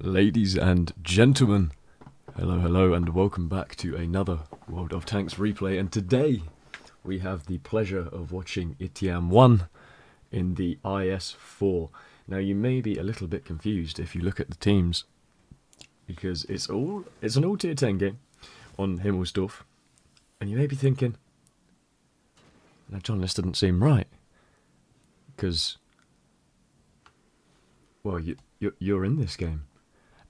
Ladies and gentlemen, hello and welcome back to another World of Tanks replay, and today we have the pleasure of watching Ityam 1 in the IS-4. Now you may be a little bit confused if you look at the teams, because it's an all tier 10 game on Himmelsdorf, and you may be thinking, now John, this doesn't seem right, because, well, you're in this game.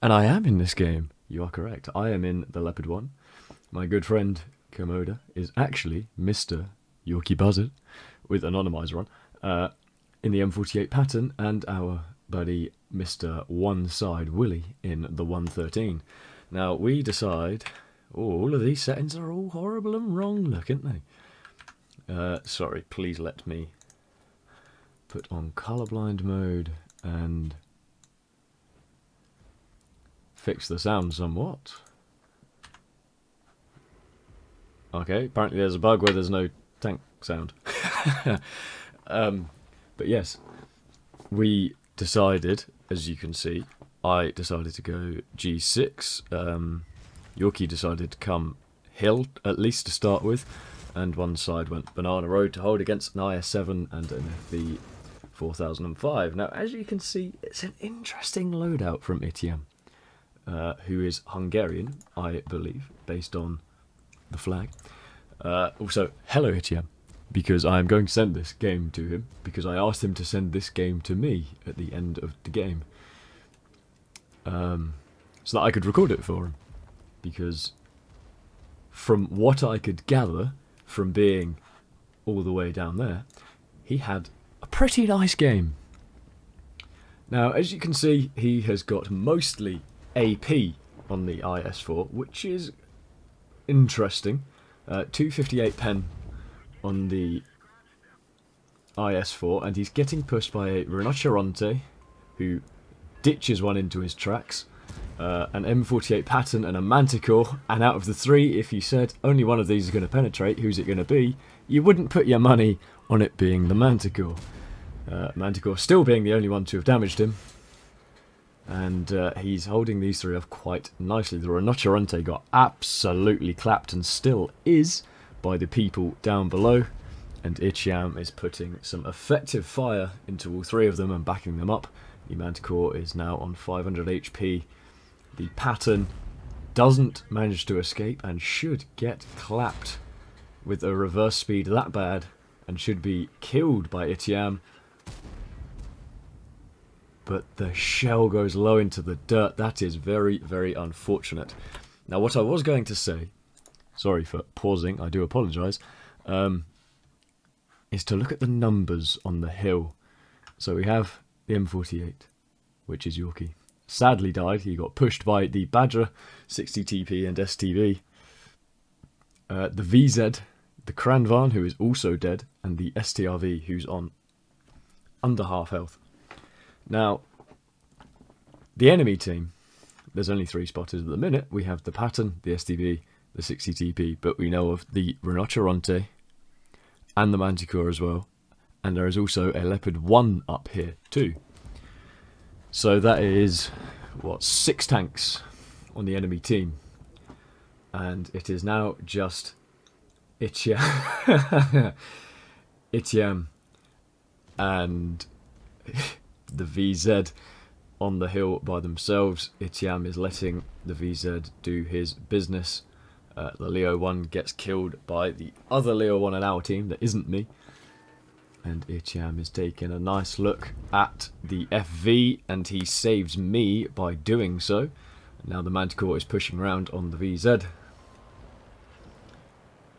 And I am in this game. You are correct. I am in the Leopard 1. My good friend Komoda is actually Mr. Yorkie Buzzard with Anonymizer on in the M48 pattern, and our buddy Mr. One Side Willie in the 113. Now we decide, all of these settings are all horrible and wrong looking, aren't they? Sorry, please let me put on colorblind mode and fix the sound somewhat. Okay, apparently there's a bug where there's no tank sound. But yes, we decided, as you can see, I decided to go G6, Yorkie decided to come hill, at least to start with, and One Side went Banana Road to hold against an IS-7 and an FV 4005. Now, as you can see, it's an interesting loadout from Ityam. Who is Hungarian, I believe, based on the flag. Also, hello Ityam, because I am going to send this game to him, because I asked him to send this game to me at the end of the game. So that I could record it for him. Because from what I could gather from being all the way down there, he had a pretty nice game. Now, as you can see, he has got mostly AP on the IS-4, which is interesting. 258 pen on the IS-4, and he's getting pushed by a Rinoceronte, who ditches one into his tracks, an M48 pattern and a Manticore, and out of the three, if you said only one of these is going to penetrate, who's it going to be, you wouldn't put your money on it being the Manticore. Manticore still being the only one to have damaged him. And he's holding these three off quite nicely. The Rinoceronte got absolutely clapped and still is by the people down below. And Ityam is putting some effective fire into all three of them and backing them up. The Manticore is now on 500 HP. The pattern doesn't manage to escape and should get clapped with a reverse speed that bad and should be killed by Ityam. But the shell goes low into the dirt. That is very, very unfortunate. Now, what I was going to say, sorry for pausing, I do apologise, is to look at the numbers on the hill. So we have the M48, which is Yorkie. Sadly died. He got pushed by the Badger, 60 TP and STB. The VZ, the Kranvan, who is also dead, and the STRV, who's on under half health. Now, the enemy team, there's only three spotters at the minute. We have the Pattern, the STB, the 60 TP, but we know of the Rinoceronte and the Manticore as well. And there is also a Leopard 1 up here too. So that is, what, 6 tanks on the enemy team. And it is now just Ityam, Ityam and the VZ on the hill by themselves. Ityam is letting the VZ do his business. The Leo 1 gets killed by the other Leo 1 in our team that isn't me. And Ityam is taking a nice look at the FV, and he saves me by doing so. Now the Manticore is pushing around on the VZ.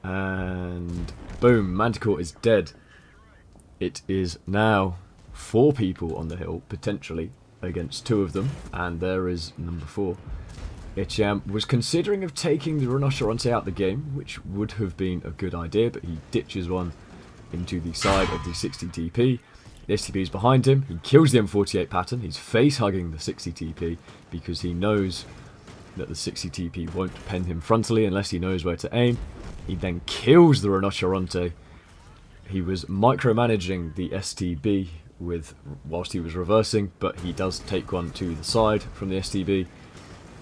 And boom, Manticore is dead. It is now 4 people on the hill, potentially, against 2 of them, and there is number 4. Ityam was considering of taking the Rinoceronte out the game, which would have been a good idea, but he ditches one into the side of the 60 TP. The STP is behind him, he kills the M48 pattern, he's face-hugging the 60 TP, because he knows that the 60 TP won't pen him frontally unless he knows where to aim. He then kills the Rinoceronte. He was micromanaging the STB whilst he was reversing, but he does take one to the side from the STB,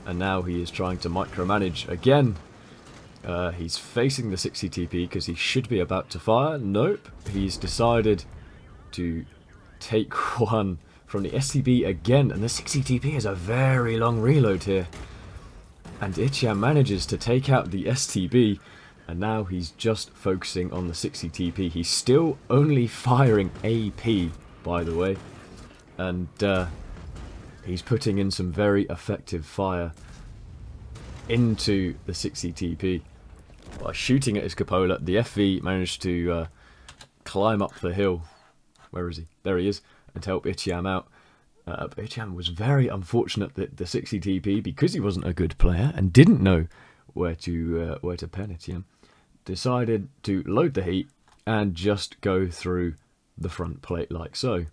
and now he is trying to micromanage again. He's facing the 60 TP because he should be about to fire. Nope, he's decided to take one from the STB again, and the 60 TP is a very long reload here. And Ityam manages to take out the STB, and now he's just focusing on the 60 TP. He's still only firing AP, by the way, and he's putting in some very effective fire into the 60 TP. By shooting at his cupola, the FV managed to climb up the hill. Where is he? There he is, and to help Ityam out. But Ityam was very unfortunate that the 60 TP, because he wasn't a good player and didn't know where to pen Ityam, decided to load the heat and just go through the front plate like so.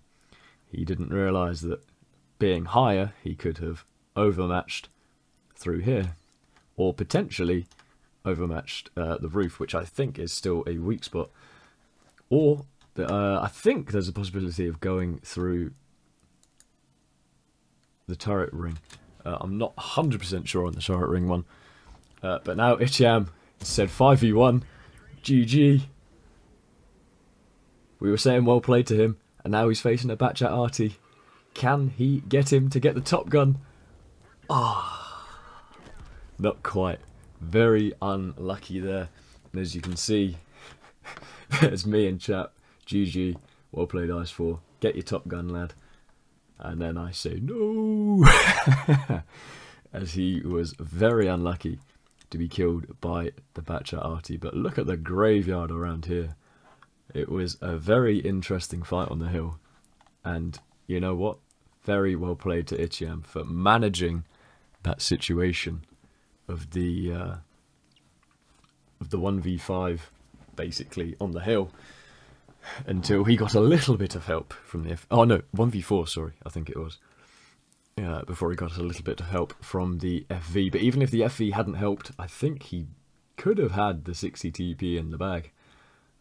He didn't realise that being higher, he could have overmatched through here, or potentially overmatched the roof, which I think is still a weak spot, or I think there's a possibility of going through the turret ring. I'm not 100% sure on the turret ring one, but now Ityam said 5v1, GG. We were saying well played to him, and now he's facing a Batchat Arty. Can he get him to get the top gun? Ah, not quite. Very unlucky there. And as you can see, there's me in chat. GG, well played Ice4. Get your top gun, lad. And then I say no, as he was very unlucky to be killed by the Batchat Arty. But look at the graveyard around here. It was a very interesting fight on the hill, and you know what? Very well played to Ityam for managing that situation of the 1v5 basically on the hill until he got a little bit of help from the oh no, 1v4, sorry, I think it was. Before he got a little bit of help from the FV. But even if the FV hadn't helped, I think he could have had the 60 TP in the bag.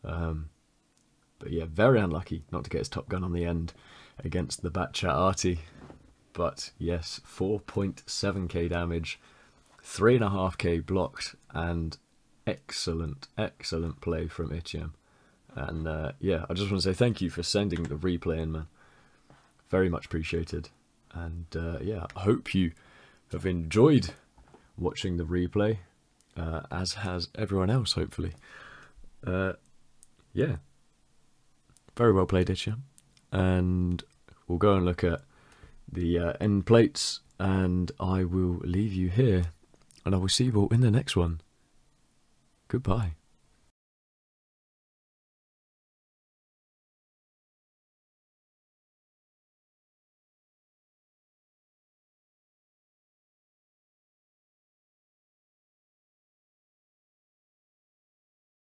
But yeah, very unlucky not to get his top gun on the end against the Batchat Arty. But yes, 4.7k damage, 3.5k blocked, and excellent, excellent play from Ityam. And yeah, I just want to say thank you for sending the replay in, man. Very much appreciated. And yeah, I hope you have enjoyed watching the replay, as has everyone else, hopefully. Yeah, very well played, Ityam. And we'll go and look at the end plates, and I will leave you here, and I will see you all in the next one. Goodbye.